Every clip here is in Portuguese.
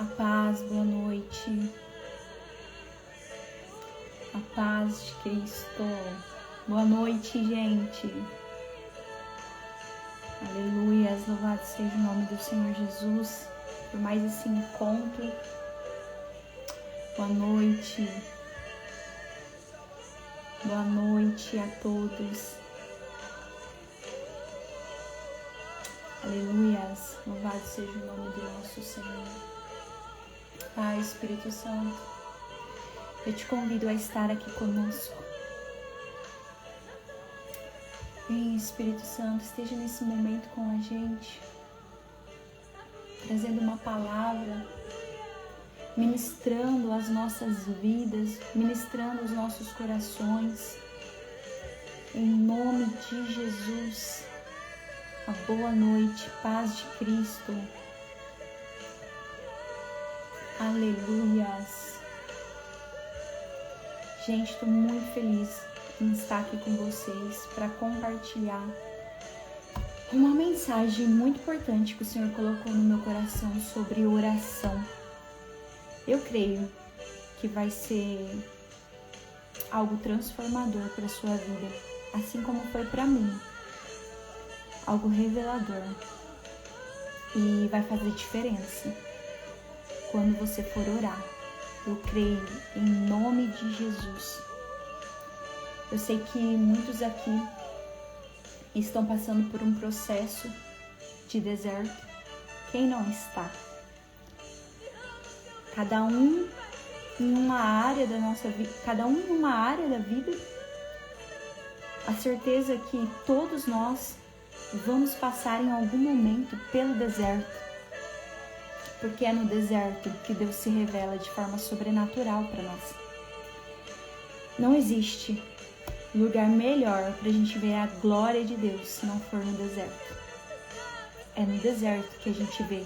A paz, boa noite. A paz de Cristo. Boa noite, gente. Aleluias, louvado seja o nome do Senhor Jesus por mais esse encontro. Boa noite. Boa noite a todos. Aleluias, louvado seja o nome do nosso Senhor. Pai, Espírito Santo, eu te convido a estar aqui conosco. Vem, Espírito Santo, esteja nesse momento com a gente, trazendo uma palavra, ministrando as nossas vidas, ministrando os nossos corações. Em nome de Jesus, a boa noite, paz de Cristo. Aleluias. Gente, estou muito feliz em estar aqui com vocês para compartilhar uma mensagem muito importante que o Senhor colocou no meu coração sobre oração. Eu creio que vai ser algo transformador para a sua vida, assim como foi para mim. Algo revelador. E vai fazer diferença quando você for orar. Eu creio em nome de Jesus. Eu sei que muitos aqui estão passando por um processo de deserto. Quem não está? Cada um em uma área da nossa vida, cada um em uma área da vida. A certeza que todos nós vamos passar em algum momento pelo deserto. Porque é no deserto que Deus se revela de forma sobrenatural para nós. Não existe lugar melhor para a gente ver a glória de Deus se não for no deserto. É no deserto que a gente vê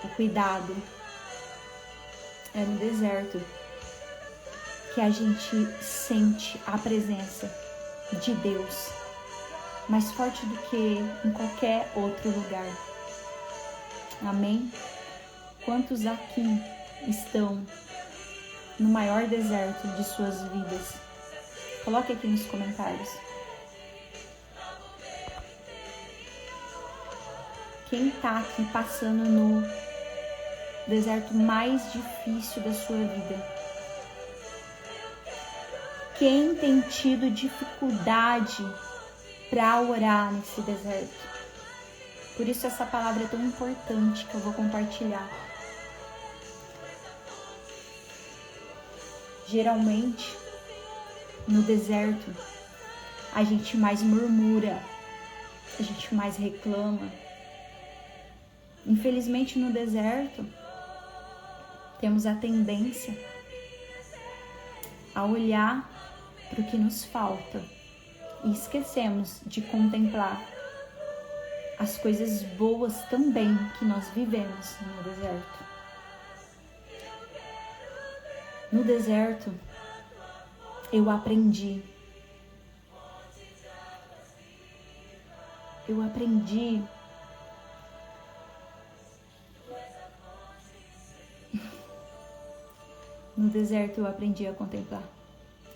o cuidado. É no deserto que a gente sente a presença de Deus mais forte do que em qualquer outro lugar. Amém? Quantos aqui estão no maior deserto de suas vidas? Coloque aqui nos comentários. Quem está aqui passando no deserto mais difícil da sua vida? Quem tem tido dificuldade para orar nesse deserto? Por isso essa palavra é tão importante que eu vou compartilhar. Geralmente, no deserto, a gente mais murmura, a gente mais reclama. Infelizmente, no deserto, temos a tendência a olhar para o que nos falta e esquecemos de contemplar as coisas boas também que nós vivemos no deserto. No deserto, eu aprendi no deserto eu aprendi a contemplar.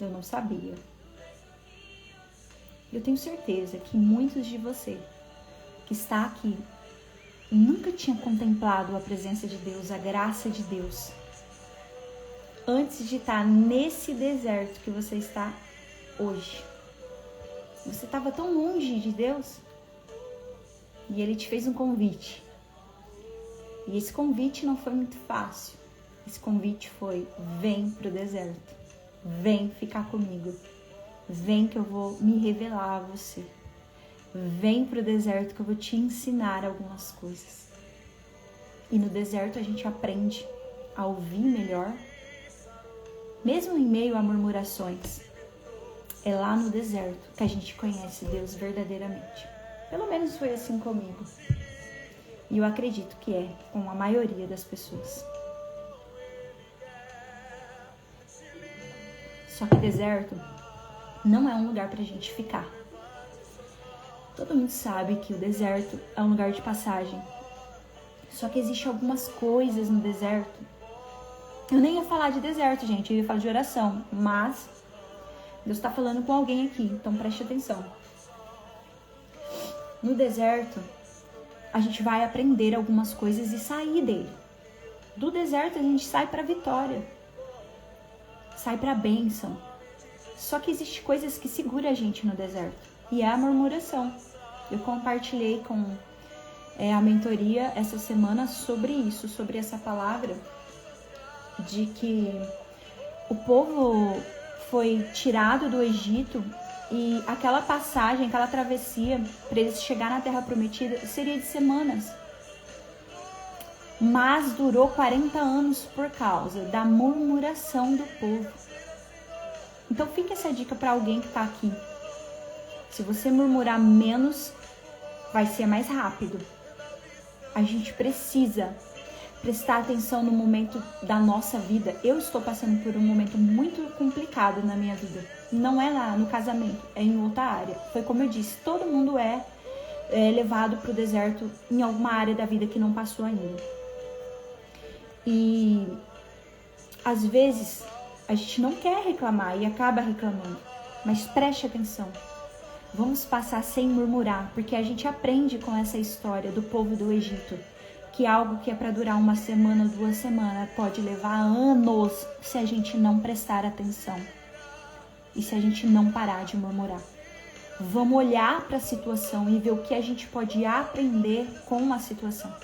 Eu não sabia. Eu tenho certeza que muitos de você que está aqui nunca tinha contemplado a presença de Deus, a graça de Deus. Antes de estar nesse deserto que você está hoje. Você estava tão longe de Deus e Ele te fez um convite. E esse convite não foi muito fácil. Esse convite foi: vem para o deserto. Vem ficar comigo. Vem que eu vou me revelar a você. Vem para o deserto que eu vou te ensinar algumas coisas. E no deserto a gente aprende a ouvir melhor. Mesmo em meio a murmurações, é lá no deserto que a gente conhece Deus verdadeiramente. Pelo menos foi assim comigo. E eu acredito que é com a maioria das pessoas. Só que deserto não é um lugar pra gente ficar. Todo mundo sabe que o deserto é um lugar de passagem. Só que existem algumas coisas no deserto. Eu nem ia falar de deserto, gente, eu ia falar de oração, mas Deus está falando com alguém aqui, então preste atenção. No deserto, a gente vai aprender algumas coisas e sair dele. Do deserto a gente sai para a vitória, sai para a bênção. Só que existem coisas que seguram a gente no deserto, e é a murmuração. Eu compartilhei com a mentoria essa semana sobre isso, sobre essa palavra, de que o povo foi tirado do Egito e aquela passagem, aquela travessia para eles chegar na Terra Prometida seria de semanas. Mas durou 40 anos por causa da murmuração do povo. Então fica essa dica para alguém que está aqui. Se você murmurar menos, vai ser mais rápido. A gente precisa prestar atenção no momento da nossa vida. Eu estou passando por um momento muito complicado na minha vida. Não é lá no casamento, é em outra área. Foi como eu disse, todo mundo é levado para o deserto em alguma área da vida que não passou ainda. E às vezes a gente não quer reclamar e acaba reclamando. Mas preste atenção. Vamos passar sem murmurar, porque a gente aprende com essa história do povo do Egito, que algo que é para durar uma semana, 2 semanas, pode levar anos se a gente não prestar atenção e se a gente não parar de murmurar. Vamos olhar para a situação e ver o que a gente pode aprender com a situação.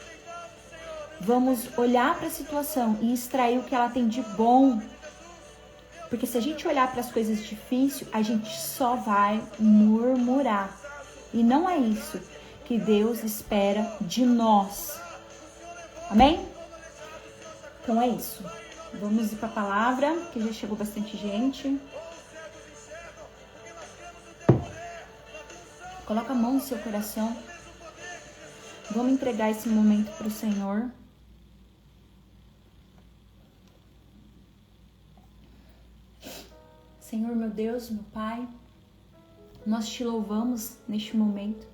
Vamos olhar para a situação e extrair o que ela tem de bom. Porque se a gente olhar para as coisas difíceis, a gente só vai murmurar. E não é isso que Deus espera de nós. Amém? Então é isso. Vamos ir para a palavra, que já chegou bastante gente. Coloca a mão no seu coração. Vamos entregar esse momento para o Senhor. Senhor, meu Deus, meu Pai, nós te louvamos neste momento.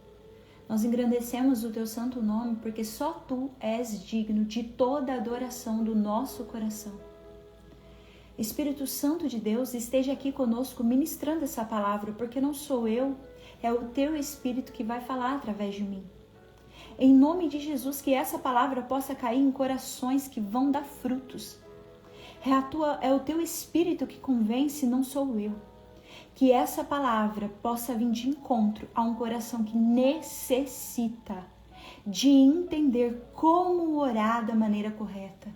Nós engrandecemos o teu santo nome, porque só tu és digno de toda a adoração do nosso coração. Espírito Santo de Deus, esteja aqui conosco ministrando essa palavra, porque não sou eu, é o teu Espírito que vai falar através de mim. Em nome de Jesus, que essa palavra possa cair em corações que vão dar frutos. É o teu Espírito que convence, não sou eu. Que essa palavra possa vir de encontro a um coração que necessita de entender como orar da maneira correta.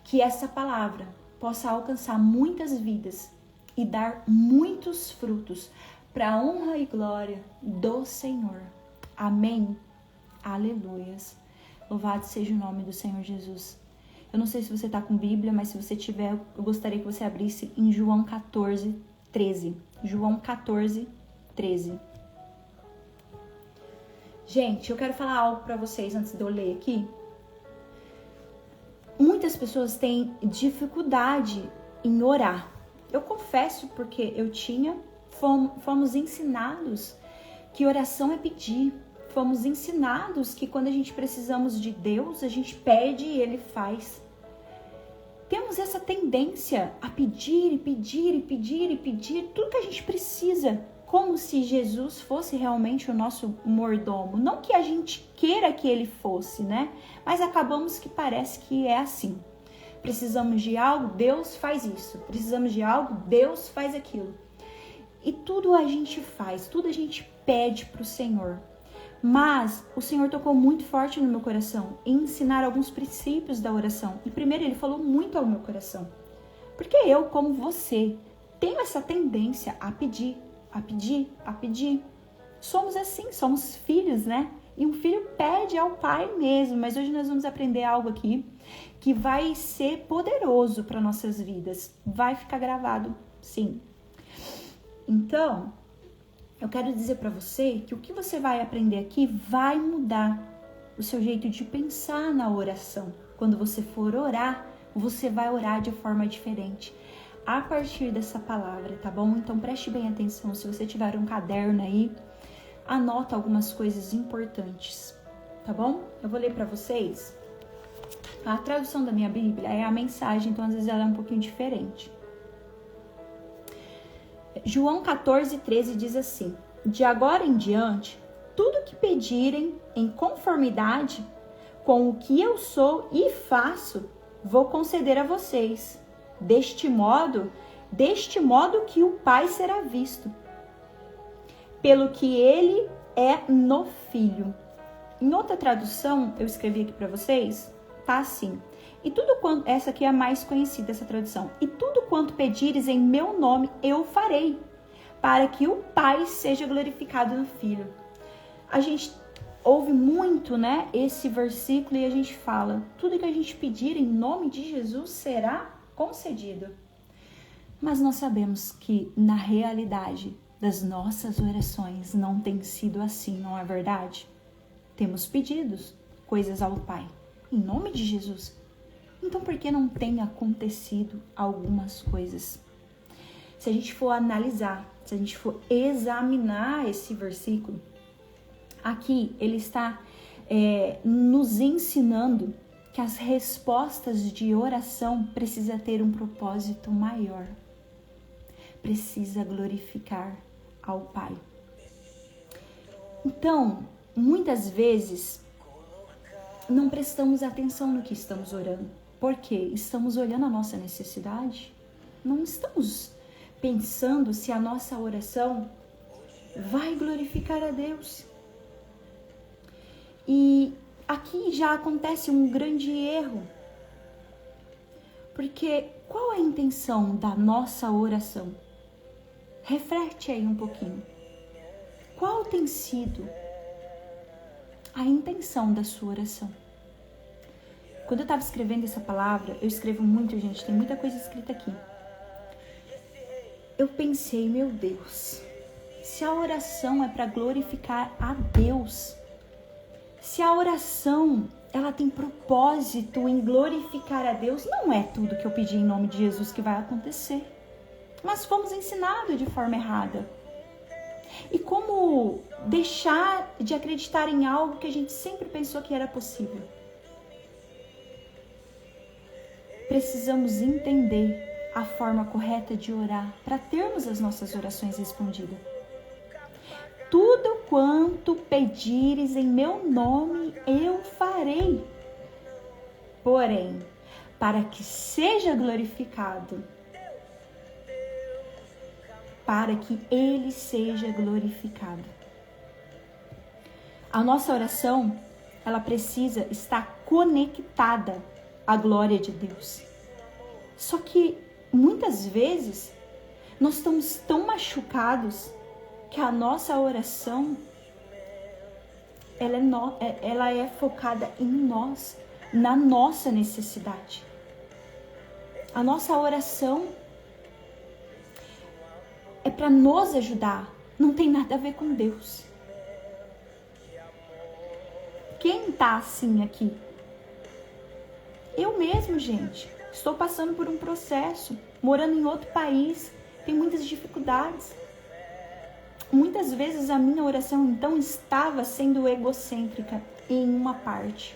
Que essa palavra possa alcançar muitas vidas e dar muitos frutos para a honra e glória do Senhor. Amém. Aleluias. Louvado seja o nome do Senhor Jesus. Eu não sei se você está com Bíblia, mas se você tiver, eu gostaria que você abrisse em João 14, 13. João 14, 13. Gente, eu quero falar algo para vocês antes de eu ler aqui. Muitas pessoas têm dificuldade em orar. Eu confesso porque fomos ensinados que oração é pedir. Fomos ensinados que quando a gente precisamos de Deus, a gente pede e Ele faz. Temos essa tendência a pedir, pedir tudo que a gente precisa, como se Jesus fosse realmente o nosso mordomo. Não que a gente queira que Ele fosse, né? Mas acabamos que parece que é assim. Precisamos de algo, Deus faz isso. Precisamos de algo, Deus faz aquilo. E tudo a gente faz, tudo a gente pede para o Senhor. Mas o Senhor tocou muito forte no meu coração em ensinar alguns princípios da oração. E primeiro Ele falou muito ao meu coração. Porque eu, como você, tenho essa tendência a pedir. Somos assim, somos filhos, né? E um filho pede ao pai mesmo. Mas hoje nós vamos aprender algo aqui que vai ser poderoso para nossas vidas. Vai ficar gravado, sim. Então, eu quero dizer para você que o que você vai aprender aqui vai mudar o seu jeito de pensar na oração. Quando você for orar, você vai orar de forma diferente a partir dessa palavra, tá bom? Então preste bem atenção. Se você tiver um caderno aí, anota algumas coisas importantes, tá bom? Eu vou ler para vocês A tradução da minha Bíblia é a Mensagem, então às vezes ela é um pouquinho diferente. João 14:13 diz assim: de agora em diante, tudo que pedirem em conformidade com o que eu sou e faço, vou conceder a vocês. Deste modo que o Pai será visto, pelo que ele é no Filho. Em outra tradução, eu escrevi aqui para vocês, tá assim: e tudo quanto, essa aqui é a mais conhecida, essa tradução. E tudo quanto pedires em meu nome, eu farei, para que o Pai seja glorificado no Filho. A gente ouve muito, né, esse versículo e a gente fala, tudo que a gente pedir em nome de Jesus será concedido. Mas nós sabemos que na realidade das nossas orações não tem sido assim, não é verdade? Temos pedidos coisas ao Pai em nome de Jesus. Então por que não tem acontecido algumas coisas? Se a gente for analisar, se a gente for examinar esse versículo, aqui ele está nos ensinando que as respostas de oração precisam ter um propósito maior. Precisa glorificar ao Pai. Então, muitas vezes, não prestamos atenção no que estamos orando. Por quê? Estamos olhando a nossa necessidade? Não estamos pensando se a nossa oração vai glorificar a Deus. E aqui já acontece um grande erro. Porque qual é a intenção da nossa oração? Reflete aí um pouquinho. Qual tem sido a intenção da sua oração? Quando eu estava escrevendo essa palavra, eu escrevo muito, gente, tem muita coisa escrita aqui. Eu pensei, meu Deus, se a oração é para glorificar a Deus, se a oração ela tem propósito em glorificar a Deus, não é tudo que eu pedi em nome de Jesus que vai acontecer. Mas fomos ensinados de forma errada. E como deixar de acreditar em algo que a gente sempre pensou que era possível? Precisamos entender a forma correta de orar para termos as nossas orações respondidas. Tudo quanto pedires em meu nome, eu farei. Porém, para que seja glorificado, para que ele seja glorificado. A nossa oração, ela precisa estar conectada à glória de Deus. Só que, muitas vezes, nós estamos tão machucados que a nossa oração, ela é focada em nós, na nossa necessidade. A nossa oração é para nos ajudar, não tem nada a ver com Deus. Quem está assim aqui? Eu mesmo, gente. Estou passando por um processo, morando em outro país, tem muitas dificuldades. Muitas vezes a minha oração, então, estava sendo egocêntrica em uma parte.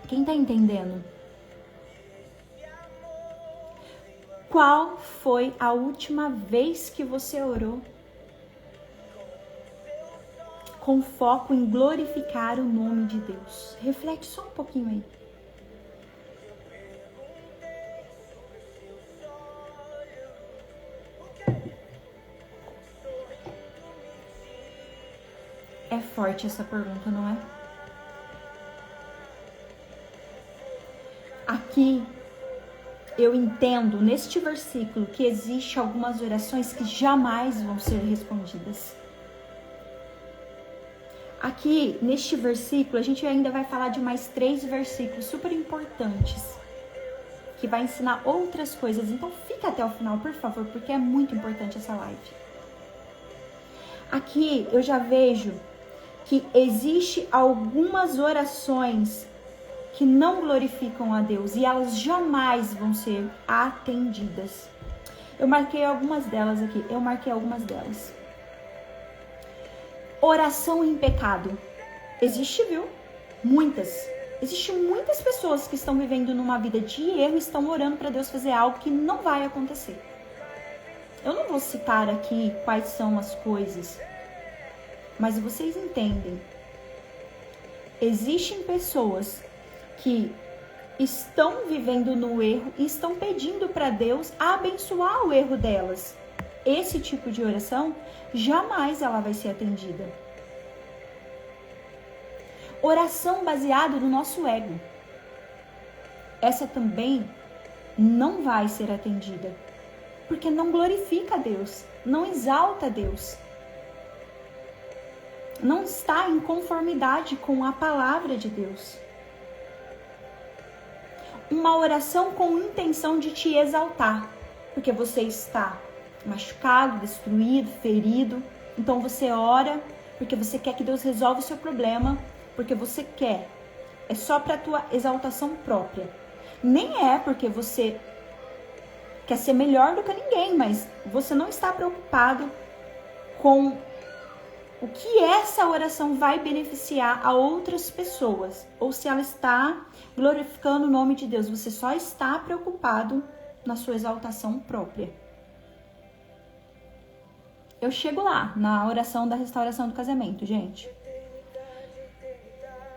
Quem está entendendo? Qual foi a última vez que você orou com foco em glorificar o nome de Deus? Reflete só um pouquinho aí. É forte essa pergunta, não é? Aqui eu entendo neste versículo que existe algumas orações que jamais vão ser respondidas. Aqui neste versículo a gente ainda vai falar de mais 3 versículos super importantes que vai ensinar outras coisas. Então fica até o final, por favor, porque é muito importante essa live. Aqui eu já vejo que existe algumas orações que não glorificam a Deus e elas jamais vão ser atendidas. Eu marquei algumas delas aqui. Oração em pecado. Existe, viu? Existem muitas pessoas que estão vivendo numa vida de erro e estão orando para Deus fazer algo que não vai acontecer. Eu não vou citar aqui quais são as coisas, mas vocês entendem. Existem pessoas que estão vivendo no erro e estão pedindo para Deus abençoar o erro delas. Esse tipo de oração, jamais ela vai ser atendida. Oração baseada no nosso ego. Essa também não vai ser atendida. Porque não glorifica a Deus, não exalta a Deus. Não está em conformidade com a palavra de Deus. Uma oração com intenção de te exaltar. Porque você está machucado, destruído, ferido. Então você ora porque você quer que Deus resolva o seu problema. Porque você quer. É só para a tua exaltação própria. Nem é porque você quer ser melhor do que ninguém, mas você não está preocupado com o que essa oração vai beneficiar a outras pessoas. Ou se ela está glorificando o nome de Deus. Você só está preocupado na sua exaltação própria. Eu chego lá, na oração da restauração do casamento, gente.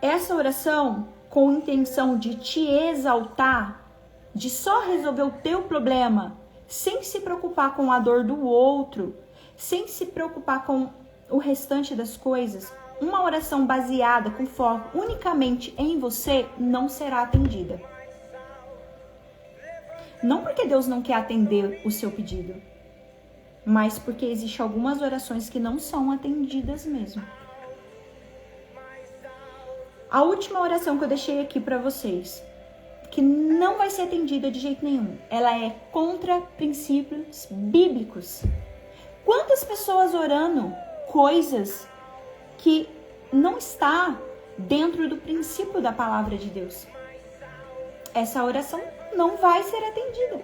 Essa oração, com intenção de te exaltar, de só resolver o teu problema, sem se preocupar com a dor do outro, sem se preocupar com o restante das coisas, uma oração baseada com foco unicamente em você não será atendida. Não porque Deus não quer atender o seu pedido, mas porque existem algumas orações que não são atendidas mesmo. A última oração que eu deixei aqui para vocês, que não vai ser atendida de jeito nenhum, ela é contra princípios bíblicos. Quantas pessoas orando coisas que não está dentro do princípio da palavra de Deus? Essa oração não vai ser atendida.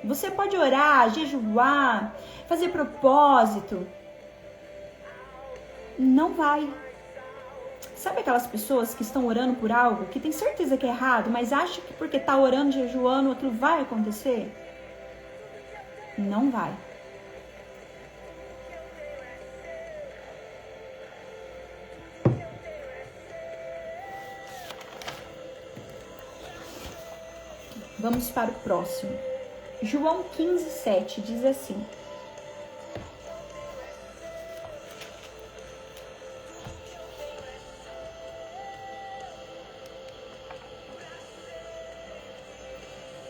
Você pode orar, jejuar, fazer propósito. Não vai. Sabe aquelas pessoas que estão orando por algo, que tem certeza que é errado, mas acha que porque está orando, jejuando, aquilo vai acontecer? Não vai. Vamos para o próximo. João 15:7 diz assim: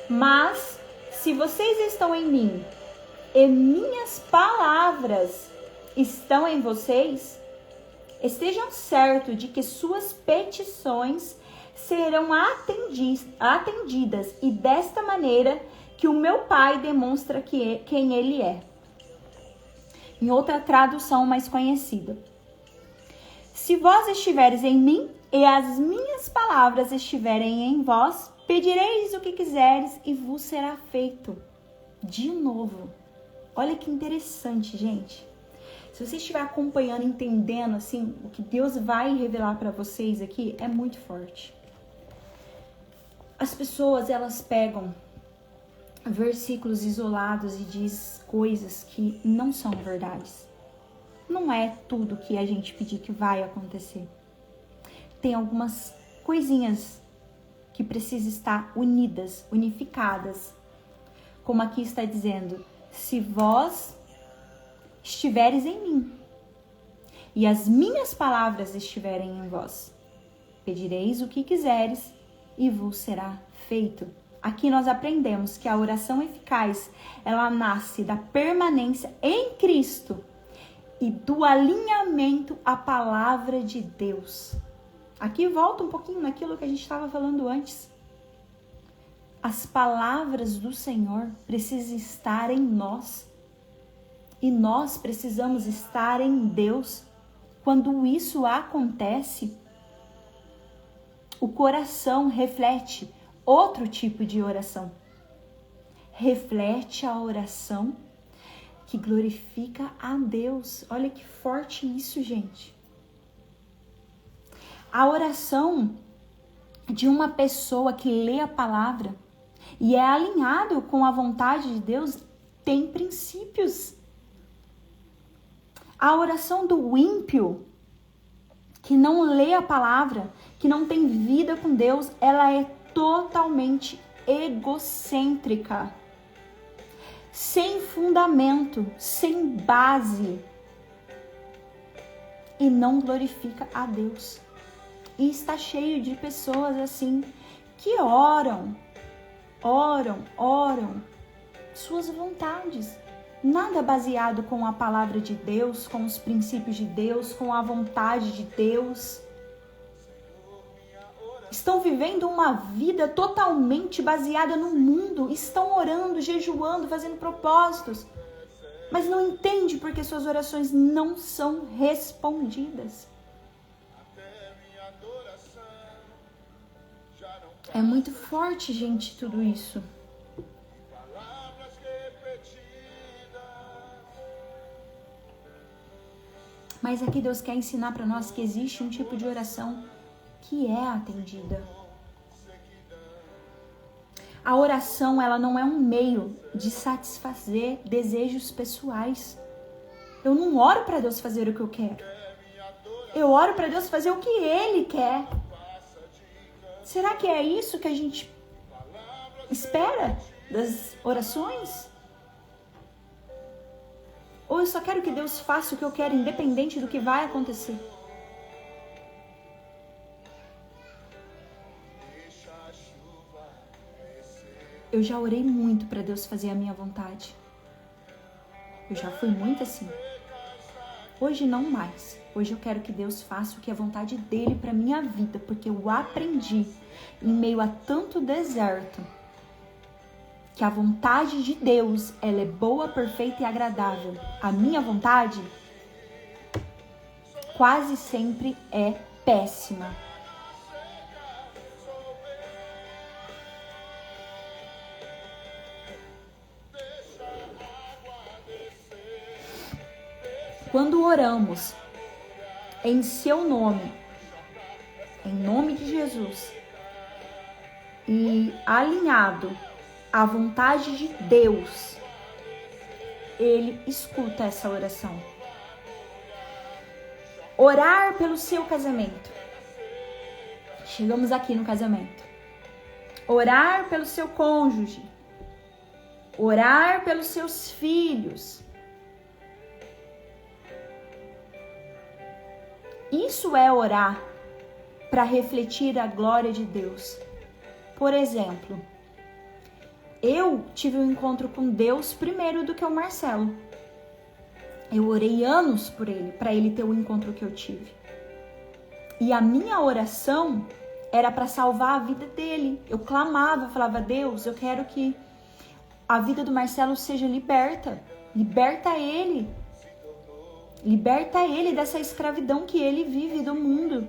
mas se vocês estão em mim e minhas palavras estão em vocês, estejam certos de que suas petições serão atendidas e desta maneira que o meu Pai demonstra quem Ele é. Em outra tradução mais conhecida: se vós estiveres em mim e as minhas palavras estiverem em vós, pedireis o que quiseres e vos será feito. De novo, olha que interessante, gente. Se você estiver acompanhando, entendendo assim, o que Deus vai revelar para vocês aqui, é muito forte. As pessoas, elas pegam versículos isolados e diz coisas que não são verdades. Não é tudo que a gente pedir que vai acontecer. Tem algumas coisinhas que precisam estar unidas, unificadas. Como aqui está dizendo: se vós estiveres em mim e as minhas palavras estiverem em vós, pedireis o que quiseres e vos será feito. Aqui nós aprendemos que a oração eficaz, ela nasce da permanência em Cristo e do alinhamento à palavra de Deus. Aqui volta um pouquinho naquilo que a gente estava falando antes. As palavras do Senhor precisam estar em nós. E nós precisamos estar em Deus. Quando isso acontece, o coração reflete outro tipo de oração. Reflete a oração que glorifica a Deus. Olha que forte isso, gente. A oração de uma pessoa que lê a palavra e é alinhado com a vontade de Deus tem princípios. A oração do ímpio, que não lê a palavra, que não tem vida com Deus, ela é totalmente egocêntrica, sem fundamento, sem base, e não glorifica a Deus. E está cheio de pessoas assim, que oram suas vontades. Nada baseado com a palavra de Deus, com os princípios de Deus, com a vontade de Deus. Estão vivendo uma vida totalmente baseada no mundo. Estão orando, jejuando, fazendo propósitos. Mas não entende porque suas orações não são respondidas. É muito forte, gente, tudo isso. Mas aqui Deus quer ensinar para nós que existe um tipo de oração que é atendida. A oração, ela não é um meio de satisfazer desejos pessoais. Eu não oro para Deus fazer o que eu quero. Eu oro para Deus fazer o que Ele quer. Será que é isso que a gente espera das orações? Ou eu só quero que Deus faça o que eu quero, independente do que vai acontecer? Eu já orei muito para Deus fazer a minha vontade. Eu já fui muito assim. Hoje não mais. Hoje eu quero que Deus faça o que é vontade dele para minha vida, porque eu aprendi em meio a tanto deserto que a vontade de Deus, ela é boa, perfeita e agradável. A minha vontade quase sempre é péssima. Quando oramos em seu nome, em nome de Jesus, e alinhado à vontade de Deus, Ele escuta essa oração. Orar pelo seu casamento. Chegamos aqui no casamento. Orar pelo seu cônjuge. Orar pelos seus filhos. Isso é orar para refletir a glória de Deus. Por exemplo, eu tive um encontro com Deus primeiro do que o Marcelo. Eu orei anos por ele, para ele ter o encontro que eu tive. E a minha oração era para salvar a vida dele. Eu clamava, falava: Deus, eu quero que a vida do Marcelo seja liberta. Liberta ele. Liberta ele dessa escravidão que ele vive do mundo.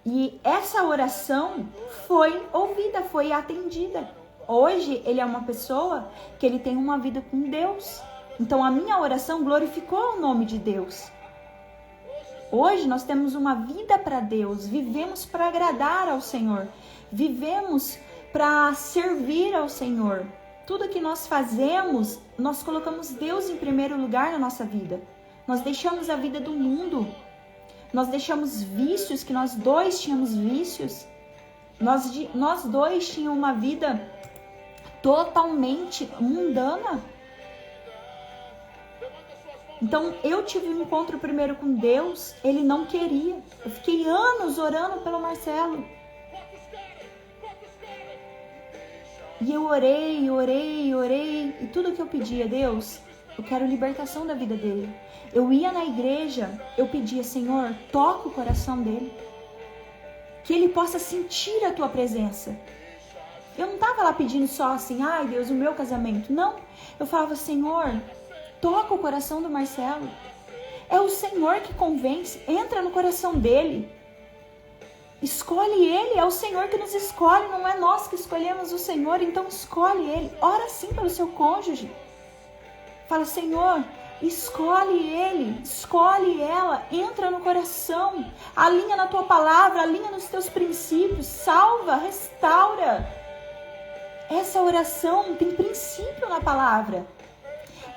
E essa oração foi ouvida, foi atendida. Hoje ele é uma pessoa que ele tem uma vida com Deus. Então a minha oração glorificou o nome de Deus. Hoje nós temos uma vida para Deus, vivemos para agradar ao Senhor, vivemos para servir ao Senhor. Tudo que nós fazemos, nós colocamos Deus em primeiro lugar na nossa vida. Nós deixamos a vida do mundo. Nós deixamos vícios, que nós dois tínhamos vícios. Nós dois tínhamos uma vida totalmente mundana. Então eu tive um encontro primeiro com Deus, ele não queria. Eu fiquei anos orando pelo Marcelo. E eu orei, e tudo que eu pedia: Deus, eu quero libertação da vida dele. Eu ia na igreja, eu pedia: Senhor, toca o coração dele, que ele possa sentir a tua presença. Eu não estava lá pedindo só assim: ai Deus, o meu casamento. Não, eu falava: Senhor, toca o coração do Marcelo. É o Senhor que convence, entra no coração dele. Escolhe ele, é o Senhor que nos escolhe, não é nós que escolhemos o Senhor, então escolhe ele. Ora sim pelo seu cônjuge. Fala: Senhor, Escolhe ele, escolhe ela, entra no coração, alinha na tua palavra, alinha nos teus princípios, salva, restaura. Essa oração tem princípio na palavra.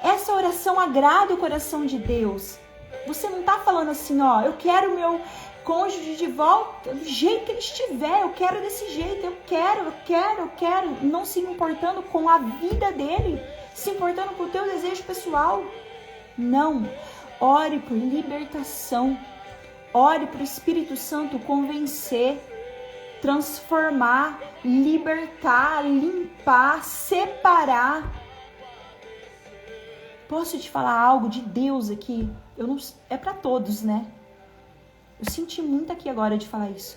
Essa oração agrada o coração de Deus. Você não está falando assim, ó, eu quero o meu cônjuge de volta do jeito que ele estiver, eu quero desse jeito, eu quero, não se importando com a vida dele, se importando com o teu desejo pessoal. Não, ore por libertação, ore para o Espírito Santo convencer, transformar, libertar, limpar, separar. Posso te falar algo de Deus aqui? É para todos, né? Eu senti muito aqui agora de falar isso.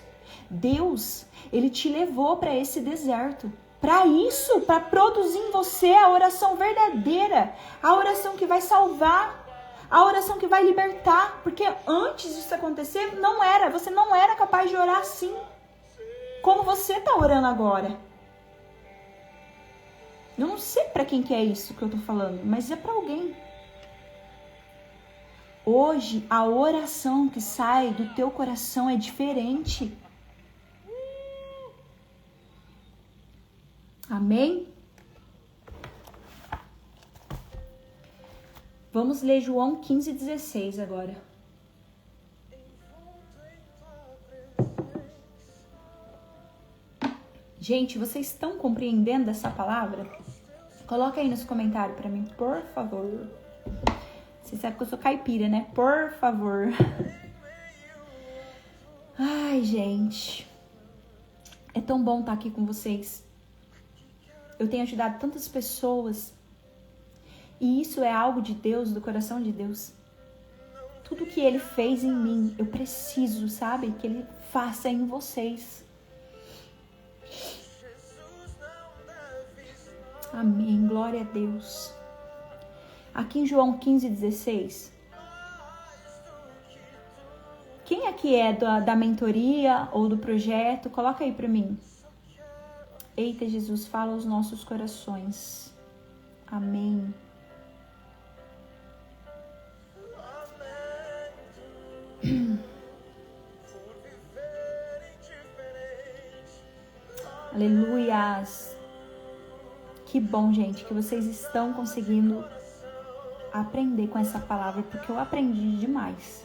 Deus, ele te levou para esse deserto. Para isso, para produzir em você a oração verdadeira, a oração que vai salvar, a oração que vai libertar, porque antes disso acontecer, você não era capaz de orar assim, como você está orando agora. Eu não sei para quem que é isso que eu tô falando, mas é para alguém. Hoje, a oração que sai do teu coração é diferente. Amém? Vamos ler João 15:16 agora. Gente, vocês estão compreendendo essa palavra? Coloca aí nos comentários para mim, por favor. Você sabe que eu sou caipira, né? Por favor. Ai, gente. É tão bom estar aqui com vocês. Eu tenho ajudado tantas pessoas. E isso é algo de Deus, do coração de Deus. Tudo que Ele fez em mim, eu preciso, sabe? Que Ele faça em vocês. Amém. Glória a Deus. Aqui em João 15:16. Quem aqui é da mentoria ou do projeto? Coloca aí pra mim. Eita, Jesus, fala aos nossos corações. Amém. Aleluias. Que bom, gente, que vocês estão conseguindo aprender com essa palavra, porque eu aprendi demais.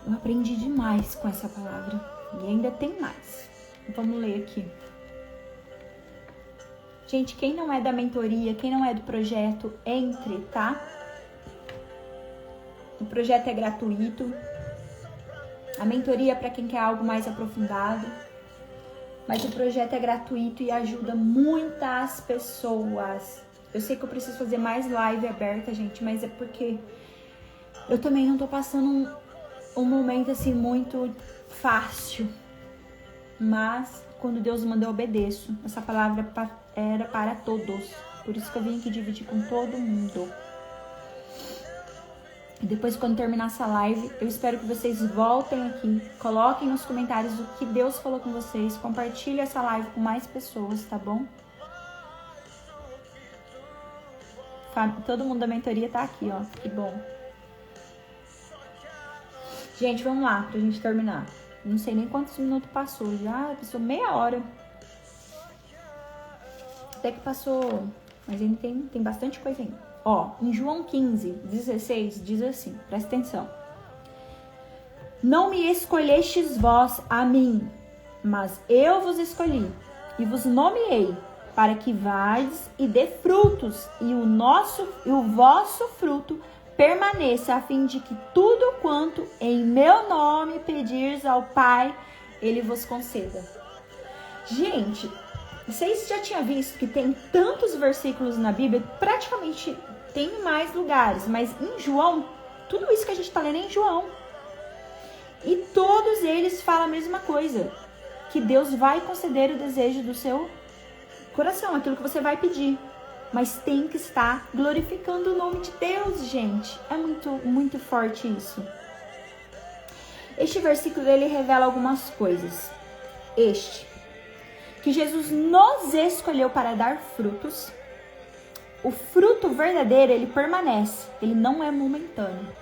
Eu aprendi demais com essa palavra. E ainda tem mais. Vamos ler aqui. Gente, quem não é da mentoria, quem não é do projeto, entre, tá? O projeto é gratuito. A mentoria é para quem quer algo mais aprofundado. Mas o projeto é gratuito e ajuda muitas pessoas. Eu sei que eu preciso fazer mais live aberta, gente, mas é porque eu também não tô passando um momento assim muito fácil. Mas quando Deus manda, eu obedeço. Essa palavra era para todos. Por isso que eu vim aqui dividir com todo mundo. E depois, quando terminar essa live, eu espero que vocês voltem aqui, coloquem nos comentários o que Deus falou com vocês, compartilhem essa live com mais pessoas, tá bom? Todo mundo da mentoria tá aqui, ó, que bom. Gente, vamos lá, pra gente terminar. Não sei nem quantos minutos passou, já passou meia hora. Até que passou, mas ainda tem bastante coisa ainda. Ó, em João 15:16 diz assim, presta atenção. Não me escolhestes vós a mim, mas eu vos escolhi e vos nomeei para que vades e dê frutos e o vosso fruto permaneça, a fim de que tudo quanto em meu nome pedires ao Pai, Ele vos conceda. Gente, vocês já tinham visto que tem tantos versículos na Bíblia, praticamente tem mais lugares, mas em João, tudo isso que a gente está lendo é em João. E todos eles falam a mesma coisa, que Deus vai conceder o desejo do seu coração, aquilo que você vai pedir. Mas tem que estar glorificando o nome de Deus, gente. É muito, muito forte isso. Este versículo, ele revela algumas coisas. Que Jesus nos escolheu para dar frutos. O fruto verdadeiro, ele permanece, ele não é momentâneo.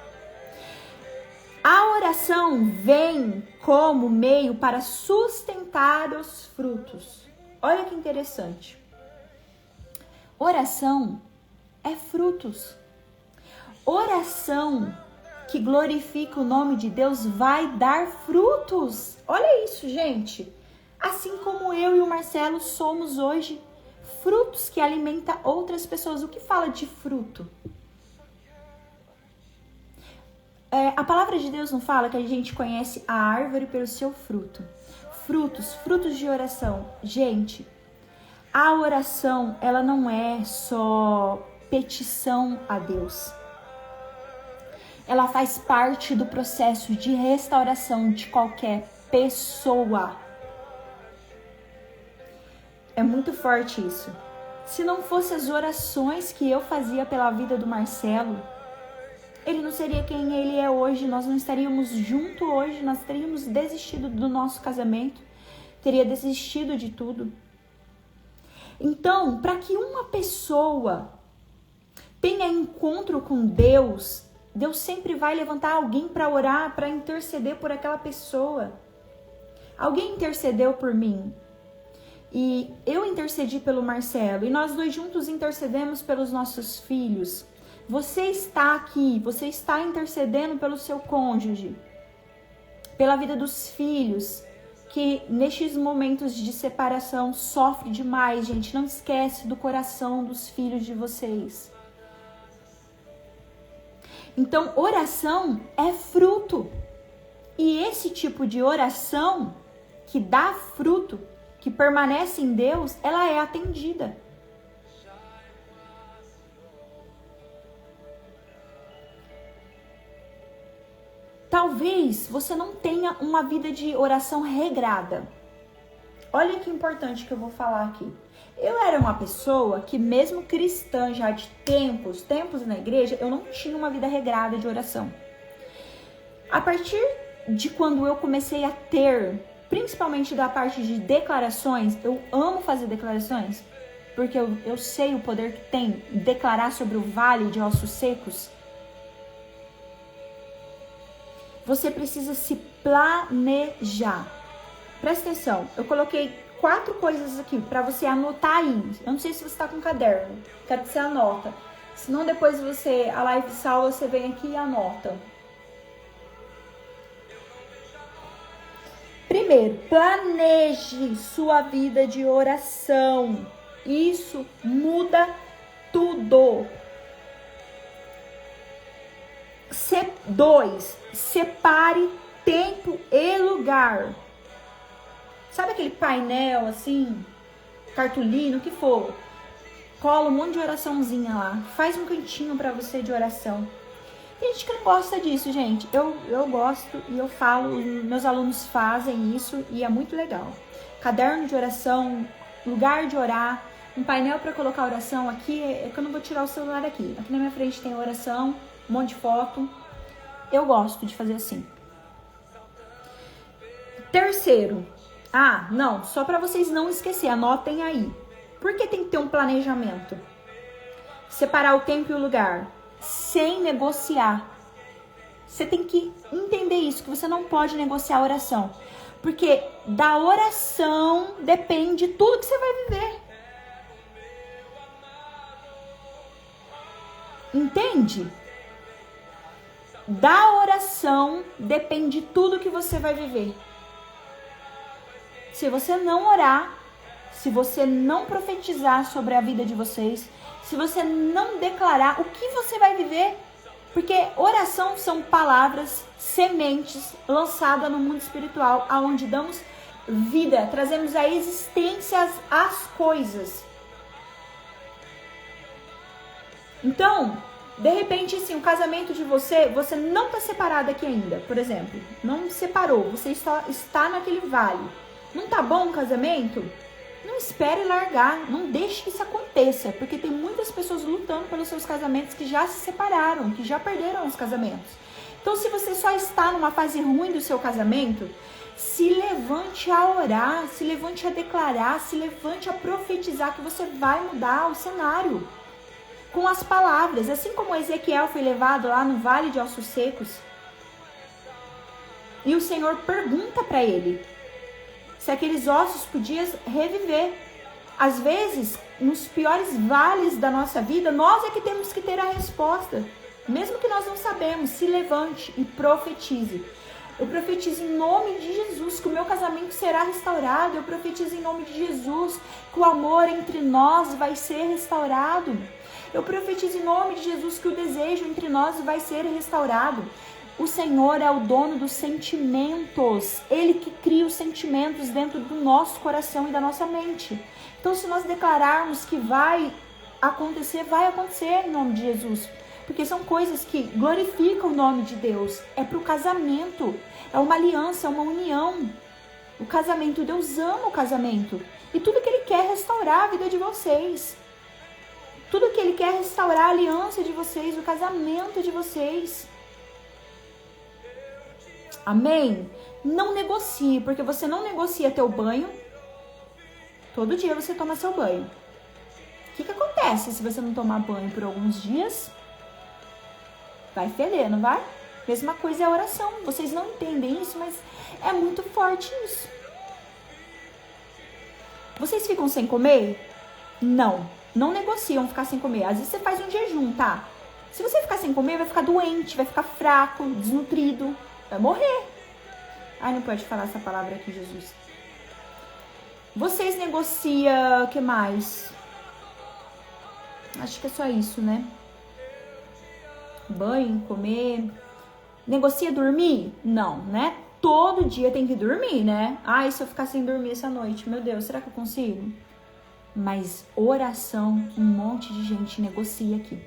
A oração vem como meio para sustentar os frutos. Olha que interessante. Oração é frutos. Oração que glorifica o nome de Deus vai dar frutos. Olha isso, gente. Assim como eu e o Marcelo somos hoje frutos que alimentam outras pessoas. O que fala de fruto? A palavra de Deus não fala que a gente conhece a árvore pelo seu fruto. Frutos de oração. Gente, a oração, ela não é só petição a Deus. Ela faz parte do processo de restauração de qualquer pessoa. É muito forte isso. Se não fossem as orações que eu fazia pela vida do Marcelo, ele não seria quem ele é hoje, nós não estaríamos juntos hoje, nós teríamos desistido do nosso casamento, teria desistido de tudo. Então, para que uma pessoa tenha encontro com Deus, Deus sempre vai levantar alguém para orar, para interceder por aquela pessoa. Alguém intercedeu por mim. E eu intercedi pelo Marcelo. E nós dois juntos intercedemos pelos nossos filhos. Você está aqui, você está intercedendo pelo seu cônjuge, pela vida dos filhos, que nestes momentos de separação sofre demais, gente. Não esquece do coração dos filhos de vocês. Então, oração é fruto. E esse tipo de oração que dá fruto, que permanece em Deus, ela é atendida. Talvez você não tenha uma vida de oração regrada. Olha que importante que eu vou falar aqui. Eu era uma pessoa que, mesmo cristã já de tempos na igreja, eu não tinha uma vida regrada de oração. A partir de quando eu comecei a ter, principalmente da parte de declarações, eu amo fazer declarações, porque eu sei o poder que tem declarar sobre o vale de ossos secos. Você precisa se planejar. Presta atenção, eu coloquei 4 coisas aqui para você anotar aí. Eu não sei se você está com caderno, quero que você anota. Senão depois a live salva, você vem aqui e anota. Primeiro, planeje sua vida de oração. Isso muda tudo. 2, separe tempo e lugar. Sabe aquele painel assim, cartolina, o que for? Cola um monte de oraçãozinha lá. Faz um cantinho pra você de oração. Tem gente que não gosta disso, gente. Eu gosto e eu falo, meus alunos fazem isso e é muito legal. Caderno de oração, lugar de orar, um painel pra colocar oração aqui. É que eu não vou tirar o celular aqui. Aqui na minha frente tem oração, um monte de foto. Eu gosto de fazer assim. Terceiro. Não, só para vocês não esquecerem, anotem aí. Por que tem que ter um planejamento? Separar o tempo e o lugar, sem negociar. Você tem que entender isso, que você não pode negociar a oração. Porque da oração depende tudo que você vai viver. Entende? Da oração depende tudo que você vai viver. Se você não orar, se você não profetizar sobre a vida de vocês, se você não declarar, o que você vai viver? Porque oração são palavras, sementes lançadas no mundo espiritual, aonde damos vida, trazemos a existência às coisas. Então, de repente, assim, o casamento de você não está separado aqui ainda, por exemplo, não separou, você só está naquele vale. Não tá bom o casamento? Não espere largar, não deixe que isso aconteça, porque tem muitas pessoas lutando pelos seus casamentos que já se separaram, que já perderam os casamentos. Então, se você só está numa fase ruim do seu casamento, se levante a orar, se levante a declarar, se levante a profetizar que você vai mudar o cenário. com as palavras. Assim como Ezequiel foi levado lá no vale de ossos secos, e o Senhor pergunta para ele se aqueles ossos podiam reviver. Às vezes, nos piores vales da nossa vida, nós é que temos que ter a resposta. Mesmo que nós não sabemos, se levante e profetize. Eu profetizo em nome de Jesus que o meu casamento será restaurado. Eu profetizo em nome de Jesus que o amor entre nós vai ser restaurado. Eu profetizo em nome de Jesus que o desejo entre nós vai ser restaurado. O Senhor é o dono dos sentimentos. Ele que cria os sentimentos dentro do nosso coração e da nossa mente. Então, se nós declararmos que vai acontecer em nome de Jesus. Porque são coisas que glorificam o nome de Deus. É para o casamento. É uma aliança, é uma união. O casamento, Deus ama o casamento. E tudo que Ele quer é restaurar a vida de vocês. Tudo que Ele quer é restaurar a aliança de vocês, o casamento de vocês. Amém? Não negocie, porque você não negocia teu banho. Todo dia você toma seu banho. O que acontece se você não tomar banho por alguns dias? Vai feder, não vai? Mesma coisa é a oração. Vocês não entendem isso, mas é muito forte isso. Vocês ficam sem comer? Não negociam ficar sem comer. Às vezes você faz um jejum, tá? Se você ficar sem comer, vai ficar doente, vai ficar fraco, desnutrido, vai morrer. Ai, não pode falar essa palavra aqui, Jesus. Vocês negociam o que mais? Acho que é só isso, né? Banho, comer. Negocia dormir? Não, né? Todo dia tem que dormir, né? Ai, se eu ficar sem dormir essa noite, meu Deus, será que eu consigo? Mas oração, um monte de gente negocia aqui.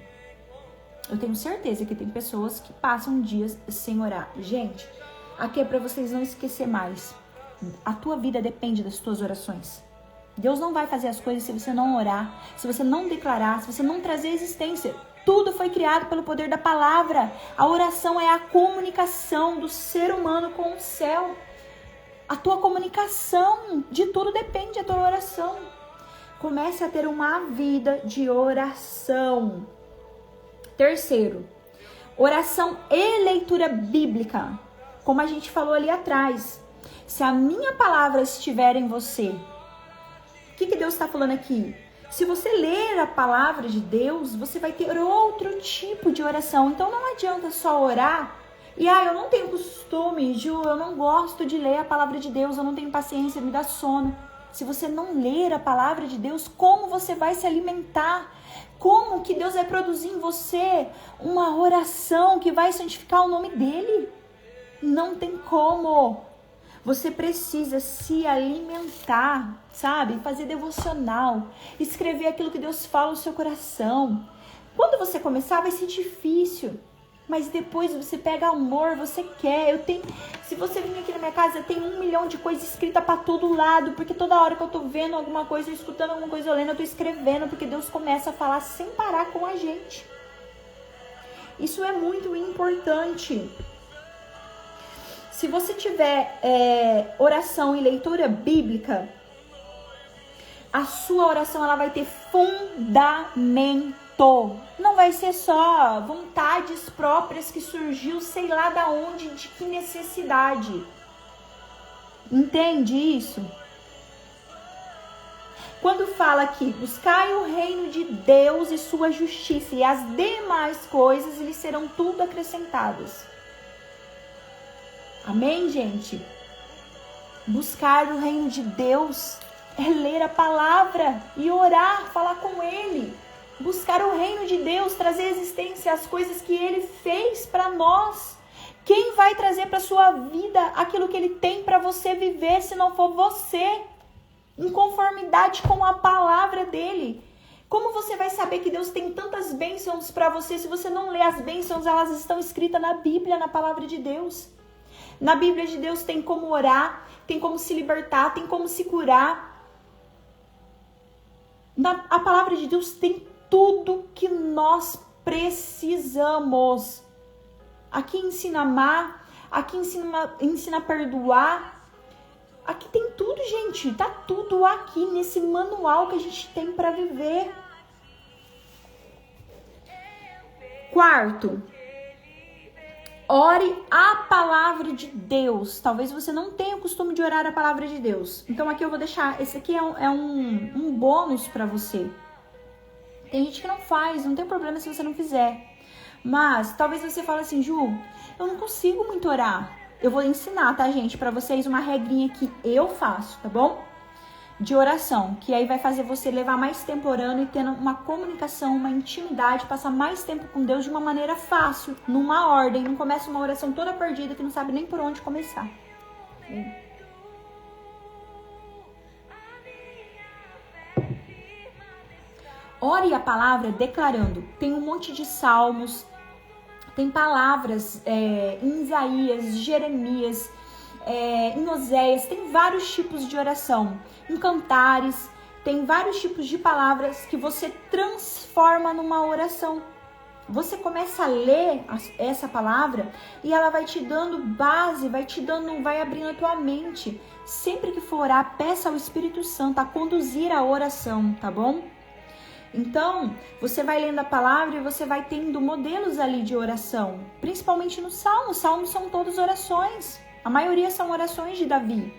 Eu tenho certeza que tem pessoas que passam dias sem orar. Gente, aqui é pra vocês não esquecer mais. A tua vida depende das tuas orações. Deus não vai fazer as coisas se você não orar, se você não declarar, se você não trazer existência. Tudo foi criado pelo poder da palavra. A oração é a comunicação do ser humano com o céu. A tua comunicação, de tudo depende a tua oração. Comece a ter uma vida de oração. Terceiro, oração e leitura bíblica. Como a gente falou ali atrás. Se a minha palavra estiver em você, o que Deus está falando aqui? Se você ler a palavra de Deus, você vai ter outro tipo de oração. Então não adianta só orar e eu não tenho costume, Ju, eu não gosto de ler a palavra de Deus, eu não tenho paciência, me dá sono. Se você não ler a palavra de Deus, como você vai se alimentar? Como que Deus vai produzir em você uma oração que vai santificar o nome dele? Não tem como. Você precisa se alimentar, sabe? Fazer devocional, escrever aquilo que Deus fala no seu coração. Quando você começar, vai ser difícil. Mas depois você pega amor, você quer. Se você vir aqui na minha casa, tem 1 milhão de coisas escritas para todo lado. Porque toda hora que eu tô vendo alguma coisa, escutando alguma coisa, eu lendo, eu tô escrevendo. Porque Deus começa a falar sem parar com a gente. Isso é muito importante. Se você tiver oração e leitura bíblica, a sua oração ela vai ter fundamento. Não vai ser só vontades próprias que surgiu, sei lá da onde, de que necessidade. Entende isso? Quando fala aqui, buscai o reino de Deus e sua justiça, e as demais coisas lhes serão tudo acrescentadas. Amém, gente? Buscar o reino de Deus é ler a palavra e orar, falar com Ele. Buscar o reino de Deus, trazer existência às coisas que Ele fez para nós. Quem vai trazer para sua vida aquilo que Ele tem para você viver, se não for você? Em conformidade com a palavra dEle. Como você vai saber que Deus tem tantas bênçãos para você se você não lê as bênçãos? Elas estão escritas na Bíblia, na palavra de Deus. Na Bíblia de Deus tem como orar, tem como se libertar, tem como se curar. A palavra de Deus tem tudo que nós precisamos. Aqui ensina a amar, aqui ensina a perdoar. Aqui tem tudo, gente. Tá tudo aqui nesse manual que a gente tem para viver. Quarto, ore a palavra de Deus. Talvez você não tenha o costume de orar a palavra de Deus. Então aqui eu vou deixar, esse aqui é um bônus para você. Tem gente que não faz, não tem problema se você não fizer. Mas talvez você fale assim, Ju, eu não consigo muito orar. Eu vou ensinar, tá, gente, para vocês uma regrinha que eu faço, tá bom? De oração, que aí vai fazer você levar mais tempo orando e tendo uma comunicação, uma intimidade, passar mais tempo com Deus de uma maneira fácil, numa ordem. Não começa uma oração toda perdida que não sabe nem por onde começar. Ore a palavra declarando. Tem um monte de salmos, tem palavras em Isaías, Jeremias, em Oséias, tem vários tipos de oração. Em Cantares, tem vários tipos de palavras que você transforma numa oração. Você começa a ler essa palavra e ela vai te dando base, vai abrindo a tua mente. Sempre que for orar, peça ao Espírito Santo a conduzir a oração, tá bom? Então, você vai lendo a palavra e você vai tendo modelos ali de oração, principalmente no Salmo. Os Salmos são todas orações. A maioria são orações de Davi.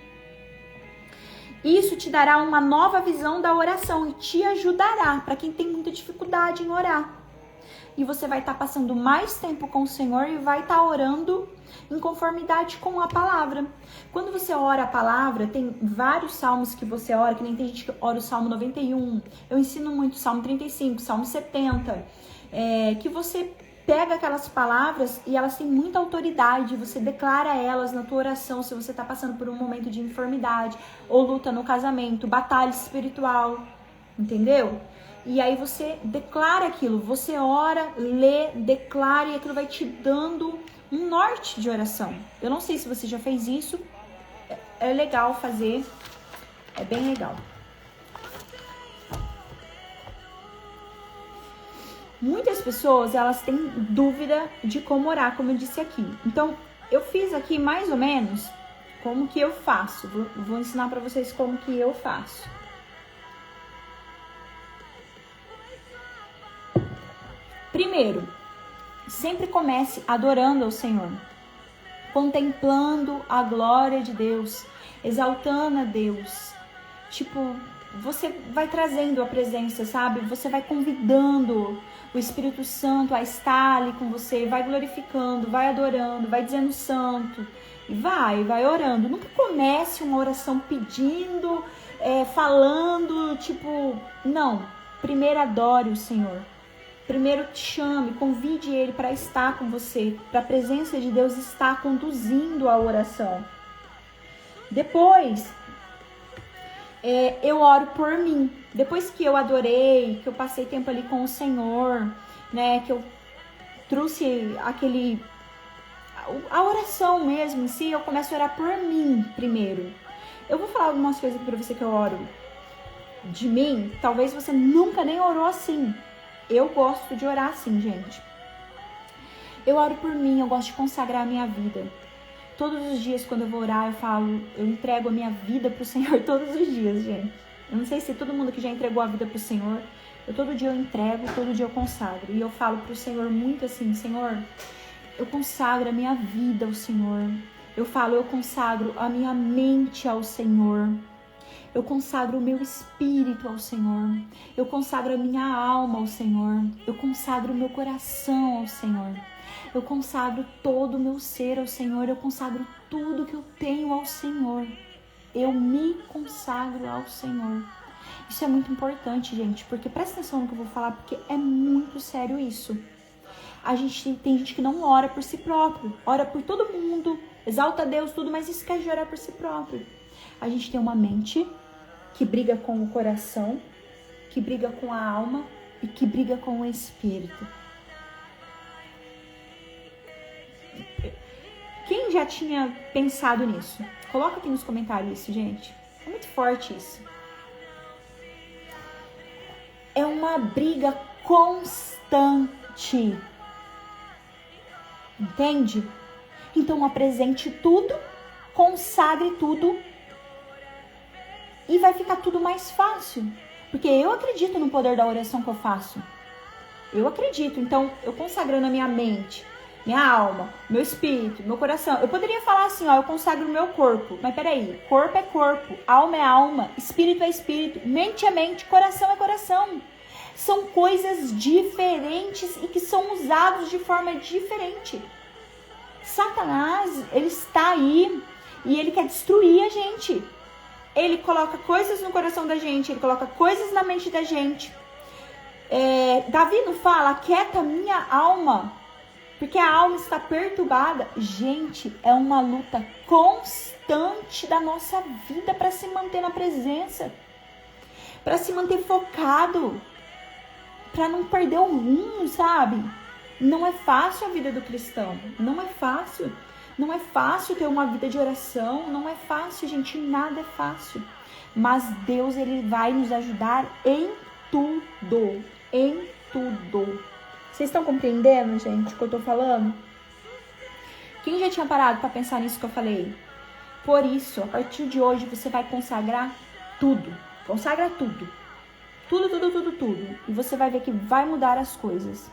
Isso te dará uma nova visão da oração e te ajudará para quem tem muita dificuldade em orar. E você vai estar passando mais tempo com o Senhor e vai estar orando em conformidade com a palavra. Quando você ora a palavra, tem vários salmos que você ora, que nem tem gente que ora o Salmo 91. Eu ensino muito o Salmo 35, Salmo 70, que você pega aquelas palavras e elas têm muita autoridade, você declara elas na tua oração, se você está passando por um momento de enfermidade, ou luta no casamento, batalha espiritual, entendeu? E aí você declara aquilo, você ora, lê, declara, e aquilo vai te dando um norte de oração. Eu não sei se você já fez isso, é legal fazer, é bem legal. Muitas pessoas, elas têm dúvida de como orar, como eu disse aqui. Então, eu fiz aqui mais ou menos como que eu faço. Vou ensinar para vocês como que eu faço. Primeiro, sempre comece adorando ao Senhor, contemplando a glória de Deus, exaltando a Deus. Tipo, você vai trazendo a presença, sabe? Você vai convidando o Espírito Santo a estar ali com você, vai glorificando, vai adorando, vai dizendo santo, e vai orando. Nunca comece uma oração pedindo, falando, tipo, não. Primeiro adore o Senhor. Primeiro te chame, convide Ele para estar com você, para a presença de Deus estar conduzindo a oração. Depois, eu oro por mim. Depois que eu adorei, que eu passei tempo ali com o Senhor, né, que eu trouxe a oração mesmo em si, eu começo a orar por mim primeiro. Eu vou falar algumas coisas aqui pra você que eu oro de mim. Talvez você nunca nem orou assim. Eu gosto de orar assim, gente. Eu oro por mim, eu gosto de consagrar a minha vida. Todos os dias, quando eu vou orar, eu entrego a minha vida pro Senhor todos os dias, gente. Eu não sei se todo mundo que já entregou a vida pro Senhor, todo dia eu entrego, todo dia eu consagro. E eu falo pro Senhor muito assim, Senhor, eu consagro a minha vida ao Senhor. Eu consagro a minha mente ao Senhor. Eu consagro o meu espírito ao Senhor. Eu consagro a minha alma ao Senhor. Eu consagro o meu coração ao Senhor. Eu consagro todo o meu ser ao Senhor. Eu consagro tudo que eu tenho ao Senhor. Eu me consagro ao Senhor. Isso é muito importante, gente, porque presta atenção no que eu vou falar, porque é muito sério isso. Tem gente que não ora por si próprio, ora por todo mundo, exalta a Deus, tudo, mas esquece de orar por si próprio. A gente tem uma mente que briga com o coração, que briga com a alma e que briga com o espírito. Quem já tinha pensado nisso? Coloca aqui nos comentários isso, gente. É muito forte isso. É uma briga constante. Entende? Então apresente tudo, consagre tudo e vai ficar tudo mais fácil. Porque eu acredito no poder da oração que eu faço. Eu acredito. Então, eu consagrando a minha mente, minha alma, meu espírito, meu coração. Eu poderia falar assim, ó, eu consagro o meu corpo. Mas peraí, corpo é corpo, alma é alma, espírito é espírito, mente é mente, coração é coração. São coisas diferentes e que são usados de forma diferente. Satanás, ele está aí e ele quer destruir a gente. Ele coloca coisas no coração da gente, ele coloca coisas na mente da gente. Davi não fala, aquieta minha alma, porque a alma está perturbada. Gente, é uma luta constante da nossa vida para se manter na presença, para se manter focado, para não perder o rumo, sabe? Não é fácil a vida do cristão, não é fácil. Não é fácil ter uma vida de oração, não é fácil, gente, nada é fácil. Mas Deus, ele vai nos ajudar em tudo, em tudo. Vocês estão compreendendo, gente, o que eu tô falando? Quem já tinha parado para pensar nisso que eu falei? Por isso, a partir de hoje, você vai consagrar tudo. Consagra tudo. Tudo. E você vai ver que vai mudar as coisas.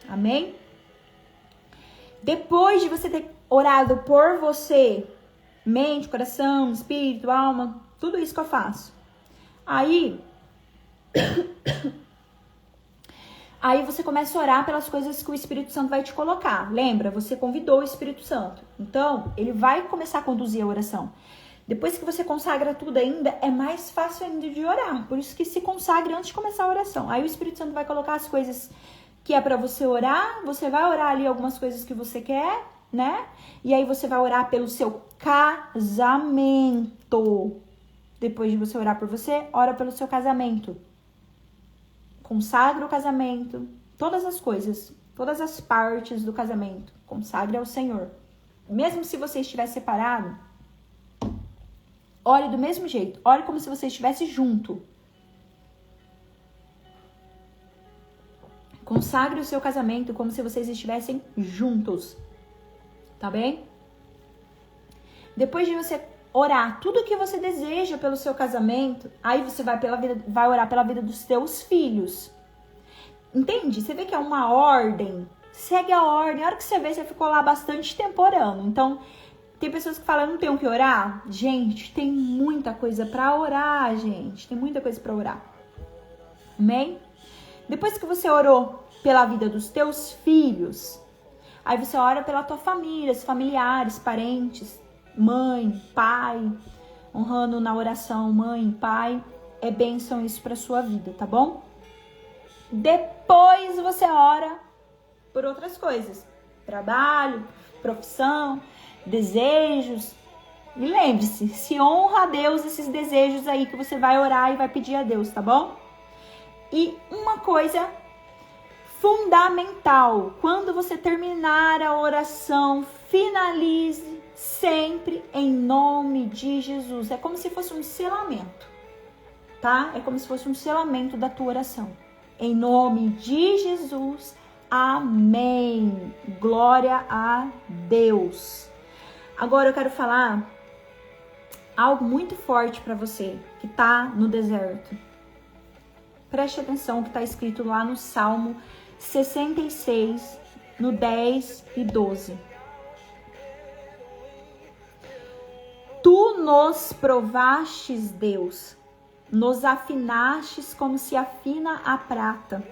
Amém? Depois de você ter orado por você, mente, coração, espírito, alma, tudo isso que eu faço. Aí você começa a orar pelas coisas que o Espírito Santo vai te colocar. Lembra? Você convidou o Espírito Santo. Então, ele vai começar a conduzir a oração. Depois que você consagra tudo ainda, é mais fácil ainda de orar. Por isso que se consagra antes de começar a oração. Aí o Espírito Santo vai colocar as coisas que é para você orar, você vai orar ali algumas coisas que você quer, né? E aí você vai orar pelo seu casamento. Depois de você orar por você, ora pelo seu casamento. Consagra o casamento, todas as coisas, todas as partes do casamento, consagre ao Senhor. Mesmo se você estiver separado, ore do mesmo jeito, ore como se você estivesse junto. Consagre o seu casamento como se vocês estivessem juntos. Tá bem? Depois de você orar tudo o que você deseja pelo seu casamento, aí você vai orar pela vida dos seus filhos. Entende? Você vê que é uma ordem. Segue a ordem. A hora que você vê, você ficou lá bastante tempo orando. Então, tem pessoas que falam, eu não tenho que orar. Gente, tem muita coisa pra orar, gente. Tem muita coisa pra orar. Amém? Depois que você orou pela vida dos teus filhos, aí você ora pela tua família, os familiares, parentes, mãe, pai, honrando na oração mãe, pai, é bênção isso pra sua vida, tá bom? Depois você ora por outras coisas, trabalho, profissão, desejos. E lembre-se, se honra a Deus esses desejos aí que você vai orar e vai pedir a Deus, tá bom? E uma coisa fundamental, quando você terminar a oração, finalize sempre em nome de Jesus. É como se fosse um selamento, tá? É como se fosse um selamento da tua oração. Em nome de Jesus, amém. Glória a Deus. Agora eu quero falar algo muito forte para você que tá no deserto. Preste atenção que está escrito lá no Salmo 66, no 10 e 12. Tu nos provastes, Deus, nos afinastes como se afina a prata.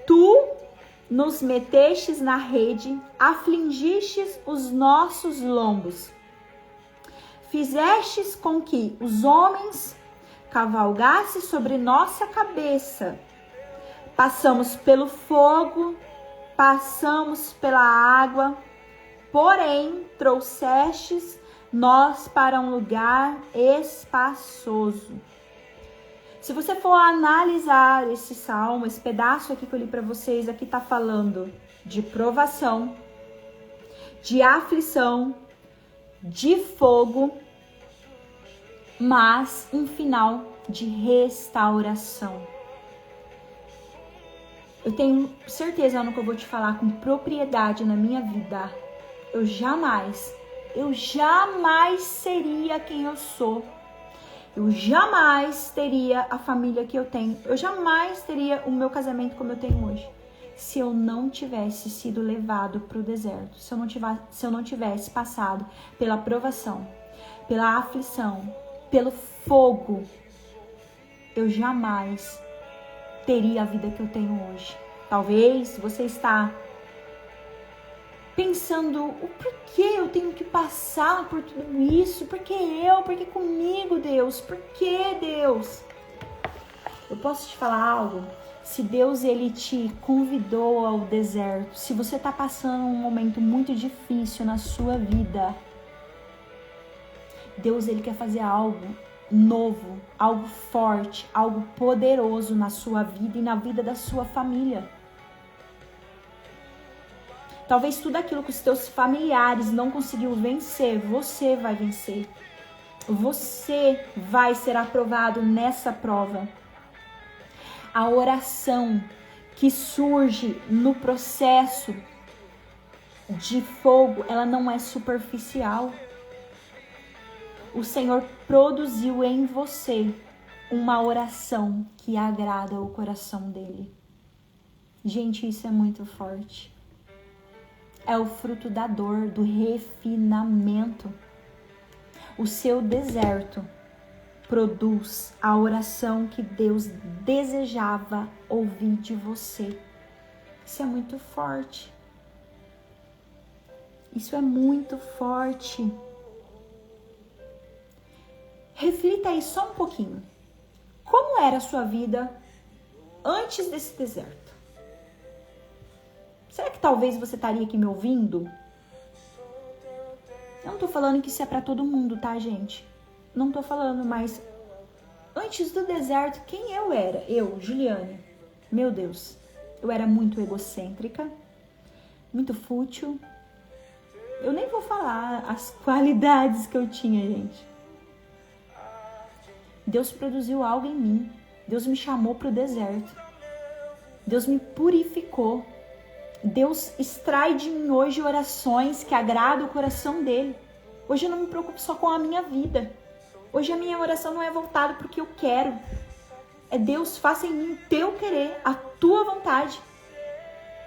Tu nos metestes na rede, afligistes os nossos lombos. Fizestes com que os homens cavalgasse sobre nossa cabeça. Passamos pelo fogo, passamos pela água, porém trouxestes nós para um lugar espaçoso. Se você for analisar esse salmo, esse pedaço aqui que eu li para vocês, aqui tá falando de provação, de aflição, de fogo, mas um final de restauração. Eu tenho certeza no que eu vou te falar com propriedade na minha vida. Eu jamais seria quem eu sou Eu jamais teria a família que eu tenho. Eu jamais teria o meu casamento como eu tenho hoje. Se eu não tivesse sido levado para o deserto. Se eu não tivesse passado pela provação, pela aflição, pelo fogo, eu jamais teria a vida que eu tenho hoje. Talvez você está pensando, o porquê eu tenho que passar por tudo isso? Por que eu? Por que comigo, Deus? Por que, Deus? Eu posso te falar algo? Se Deus ele te convidou ao deserto, se você está passando um momento muito difícil na sua vida, Deus ele quer fazer algo novo, algo forte, algo poderoso na sua vida e na vida da sua família. Talvez tudo aquilo que os teus familiares não conseguiu vencer, você vai vencer. Você vai ser aprovado nessa prova. A oração que surge no processo de fogo, ela não é superficial. O Senhor produziu em você uma oração que agrada o coração dele. Gente, isso é muito forte. É o fruto da dor, do refinamento. O seu deserto produz a oração que Deus desejava ouvir de você. Isso é muito forte. Isso é muito forte. Reflita aí só um pouquinho. Como era a sua vida antes desse deserto? Será que talvez você estaria aqui me ouvindo? Eu não tô falando que isso é pra todo mundo, tá, gente? Não tô falando, mas antes do deserto, quem eu era? Eu, Juliane. Meu Deus, eu era muito egocêntrica, muito fútil. Eu nem vou falar as qualidades que eu tinha, gente. Deus produziu algo em mim. Deus me chamou pro deserto. Deus me purificou. Deus extrai de mim hoje orações que agradam o coração dele. Hoje eu não me preocupo só com a minha vida. Hoje a minha oração não é voltada para o que eu quero. É Deus, faça em mim o teu querer, a tua vontade.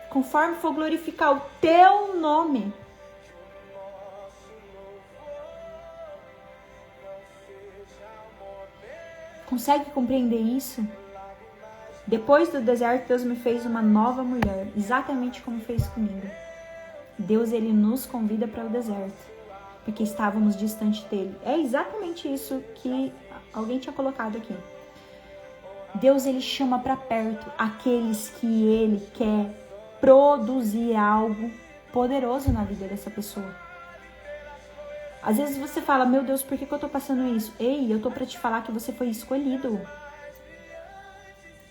Conforme for glorificar o teu nome. Consegue compreender isso? Depois do deserto, Deus me fez uma nova mulher, exatamente como fez comigo. Deus, ele nos convida para o deserto, porque estávamos distante dele. É exatamente isso que alguém tinha colocado aqui. Deus, ele chama para perto aqueles que ele quer produzir algo poderoso na vida dessa pessoa. Às vezes você fala, meu Deus, por que eu tô passando isso? Ei, eu tô para te falar que você foi escolhido.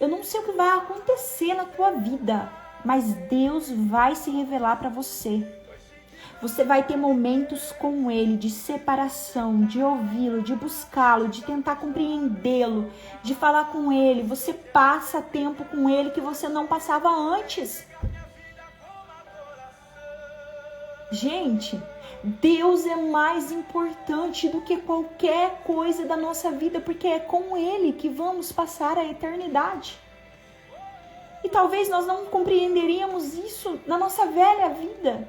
Eu não sei o que vai acontecer na tua vida, mas Deus vai se revelar para você. Você vai ter momentos com Ele de separação, de ouvi-lo, de buscá-lo, de tentar compreendê-lo, de falar com Ele. Você passa tempo com Ele que você não passava antes. Gente, Deus é mais importante do que qualquer coisa da nossa vida, porque é com Ele que vamos passar a eternidade. E talvez nós não compreenderíamos isso na nossa velha vida.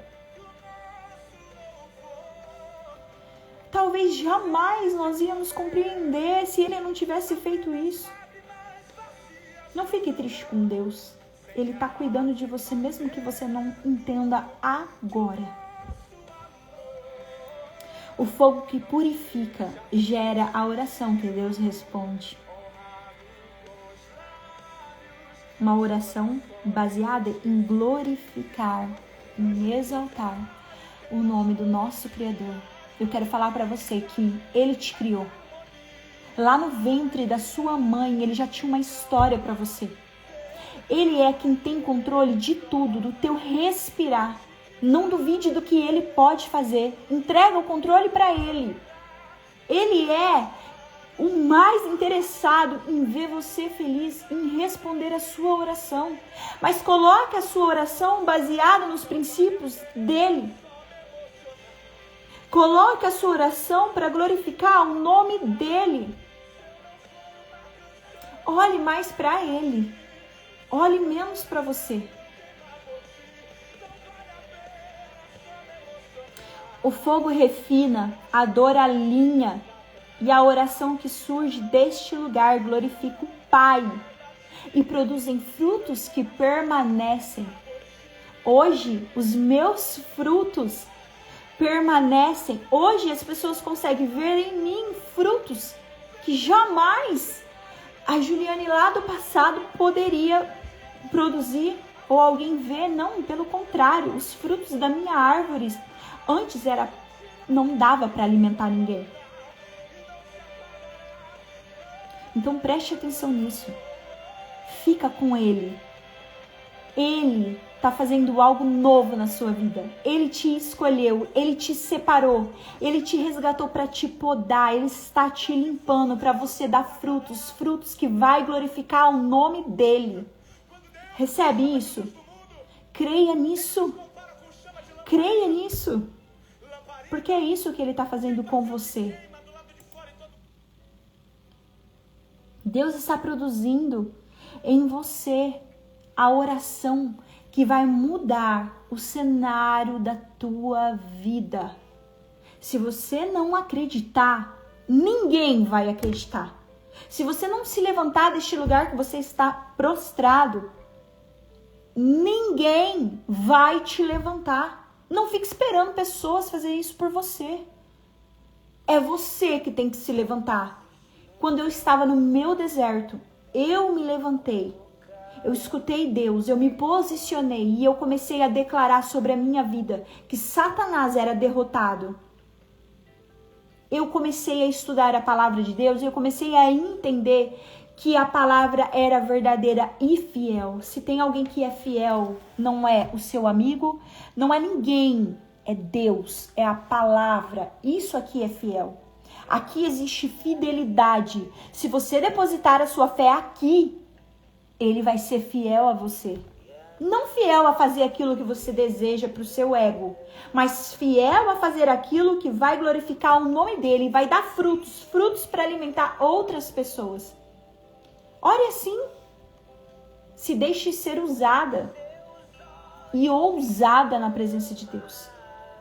Talvez jamais nós íamos compreender se Ele não tivesse feito isso. Não fique triste com Deus. Ele está cuidando de você mesmo que você não entenda agora. O fogo que purifica gera a oração que Deus responde. Uma oração baseada em glorificar, em exaltar o nome do nosso Criador. Eu quero falar para você que Ele te criou. Lá no ventre da sua mãe, Ele já tinha uma história para você. Ele é quem tem controle de tudo, do teu respirar. Não duvide do que Ele pode fazer. Entrega o controle para Ele. Ele é o mais interessado em ver você feliz, em responder a sua oração. Mas coloque a sua oração baseada nos princípios dEle. Coloque a sua oração para glorificar o nome dEle. olhe mais para Ele. Olhe menos para você. O fogo refina, a dor alinha, e a oração que surge deste lugar glorifica o Pai e produzem frutos que permanecem. Hoje, os meus frutos permanecem. Hoje, as pessoas conseguem ver em mim frutos que jamais a Juliane lá do passado poderia produzir ou alguém ver. Não, pelo contrário, os frutos da minha árvore antes não dava para alimentar ninguém. Então preste atenção nisso. Fica com Ele. Ele está fazendo algo novo na sua vida. Ele te escolheu, Ele te separou, Ele te resgatou para te podar, Ele está te limpando para você dar frutos, frutos que vai glorificar o nome dEle. Recebe isso? Creia nisso. Creia nisso. Porque é isso que Ele está fazendo com você. Deus está produzindo em você a oração que vai mudar o cenário da tua vida. Se você não acreditar, ninguém vai acreditar. Se você não se levantar deste lugar que você está prostrado, ninguém vai te levantar. Não fique esperando pessoas fazerem isso por você. É você que tem que se levantar. Quando eu estava no meu deserto, eu me levantei. Eu escutei Deus, eu me posicionei e eu comecei a declarar sobre a minha vida que Satanás era derrotado. Eu comecei a estudar a palavra de Deus e eu comecei a entender que a palavra era verdadeira e fiel. Se tem alguém que é fiel, não é o seu amigo, não é ninguém, é Deus, é a palavra. Isso aqui é fiel. Aqui existe fidelidade. Se você depositar a sua fé aqui, Ele vai ser fiel a você. Não fiel a fazer aquilo que você deseja para o seu ego, mas fiel a fazer aquilo que vai glorificar o nome dEle e vai dar frutos, frutos para alimentar outras pessoas. Ore assim. Se deixe ser usada e ousada na presença de Deus.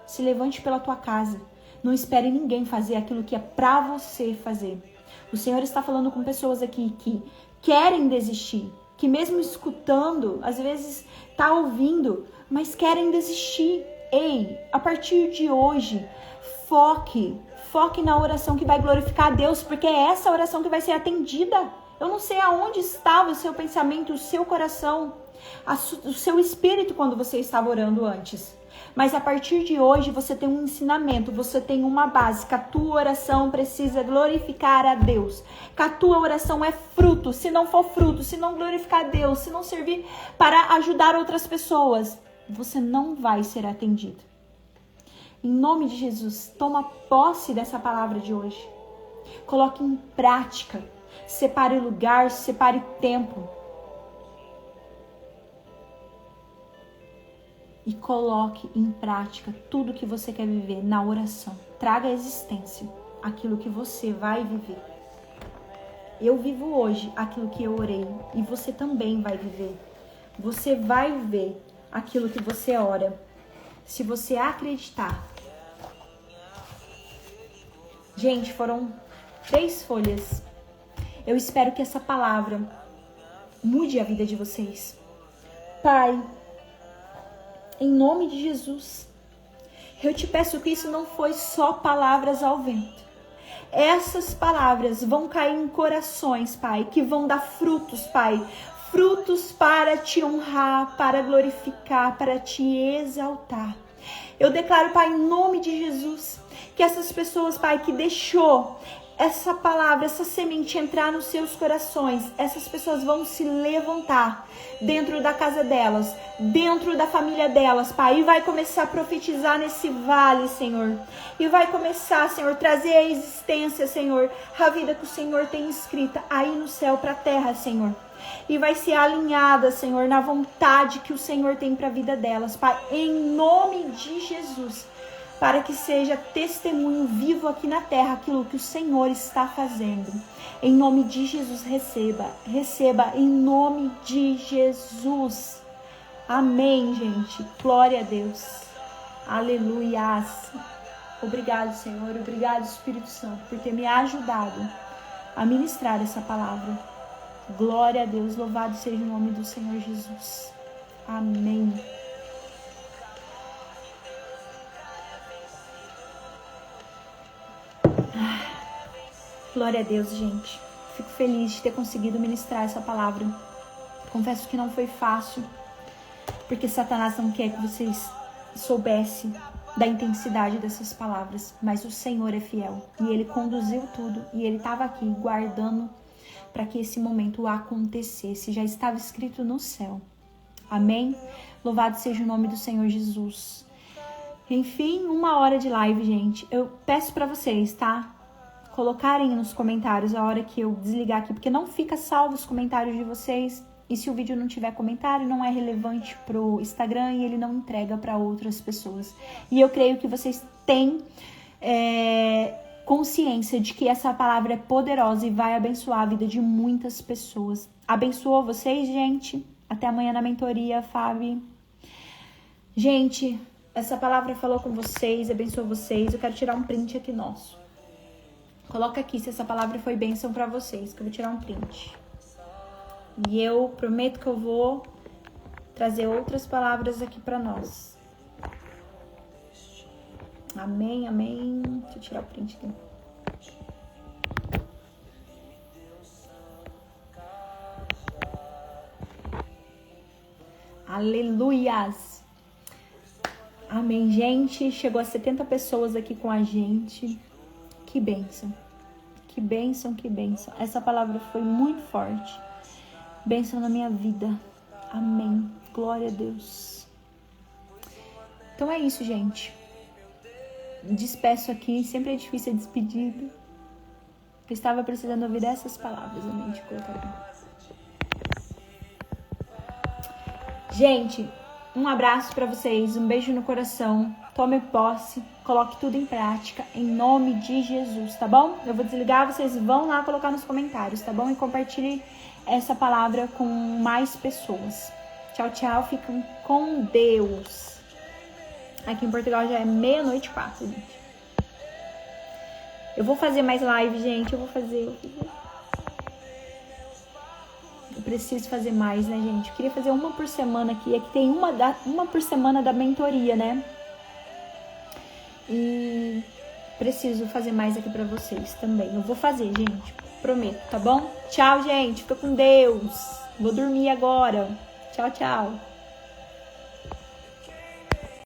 Se levante pela tua casa. Não espere ninguém fazer aquilo que é para você fazer. O Senhor está falando com pessoas aqui que querem desistir, que mesmo escutando, às vezes tá ouvindo, mas querem desistir. Ei, a partir de hoje, foque na oração que vai glorificar a Deus, porque é essa oração que vai ser atendida. Eu não sei aonde estava o seu pensamento, o seu coração, o seu espírito quando você estava orando antes. Mas a partir de hoje você tem um ensinamento, você tem uma base, que a tua oração precisa glorificar a Deus. Que a tua oração é fruto. Se não for fruto, se não glorificar a Deus, se não servir para ajudar outras pessoas, você não vai ser atendido. Em nome de Jesus, toma posse dessa palavra de hoje. Coloque em prática. Separe lugar, separe tempo. E coloque em prática tudo que você quer viver na oração. Traga à existência aquilo que você vai viver. Eu vivo hoje aquilo que eu orei e você também vai viver. Você vai viver aquilo que você ora. Se você acreditar. Gente, foram 3 folhas. Eu espero que essa palavra mude a vida de vocês. Pai, em nome de Jesus, eu te peço que isso não foi só palavras ao vento. Essas palavras vão cair em corações, Pai, que vão dar frutos, Pai. Frutos para te honrar, para glorificar, para te exaltar. Eu declaro, Pai, em nome de Jesus, que essas pessoas, Pai, que deixou essa palavra, essa semente entrar nos seus corações, essas pessoas vão se levantar dentro da casa delas, dentro da família delas, Pai, e vai começar a profetizar nesse vale, Senhor, e vai começar, Senhor, trazer à existência, Senhor, a vida que o Senhor tem escrita aí no céu para a terra, Senhor, e vai ser alinhada, Senhor, na vontade que o Senhor tem para a vida delas, Pai, em nome de Jesus. para que seja testemunho vivo aqui na terra aquilo que o Senhor está fazendo. Em nome de Jesus, receba em nome de Jesus. Amém, gente. Glória a Deus. Aleluias. Obrigado, Senhor. Obrigado, Espírito Santo, por ter me ajudado a ministrar essa palavra. Glória a Deus. Louvado seja o nome do Senhor Jesus. Amém. Glória a Deus, gente. Fico feliz de ter conseguido ministrar essa palavra. Confesso que não foi fácil, porque Satanás não quer que vocês soubessem da intensidade dessas palavras. Mas o Senhor é fiel e Ele conduziu tudo e Ele estava aqui guardando para que esse momento acontecesse. Já estava escrito no céu. Amém? Louvado seja o nome do Senhor Jesus. Enfim, 1 hora de live, gente. Eu peço para vocês, tá? Colocarem nos comentários a hora que eu desligar aqui, porque não fica salvo os comentários de vocês. E se o vídeo não tiver comentário, não é relevante pro Instagram e ele não entrega para outras pessoas. E eu creio que vocês têm consciência de que essa palavra é poderosa e vai abençoar a vida de muitas pessoas. Abençoou vocês, gente? Até amanhã na mentoria, Fábio. Gente, essa palavra falou com vocês, abençoou vocês. Eu quero tirar um print aqui nosso. Coloca aqui se essa palavra foi bênção pra vocês, que eu vou tirar um print. E eu prometo que eu vou trazer outras palavras aqui pra nós. Amém, amém. Deixa eu tirar o print aqui. Aleluias. Amém, gente. Chegou a 70 pessoas aqui com a gente. Que bênção. Que bênção, que bênção. Essa palavra foi muito forte. Bênção na minha vida. Amém. Glória a Deus. Então é isso, gente. Despeço aqui. Sempre é difícil a despedida. Eu estava precisando ouvir essas palavras. Amém. Deixa eu colocar aqui. Gente, um abraço pra vocês. Um beijo no coração. Tome posse. Coloque tudo em prática. Em nome de Jesus, tá bom? Eu vou desligar. Vocês vão lá colocar nos comentários, tá bom? E compartilhe essa palavra com mais pessoas. Tchau, tchau. Fiquem com Deus. Aqui em Portugal já é 00:04, gente. Eu vou fazer mais live, gente. Eu preciso fazer mais, né, gente? Eu queria fazer uma por semana aqui. Aqui tem uma por semana da mentoria, né? E preciso fazer mais aqui pra vocês também. Eu vou fazer, gente. Prometo, tá bom? Tchau, gente. Fica com Deus. Vou dormir agora. Tchau, tchau.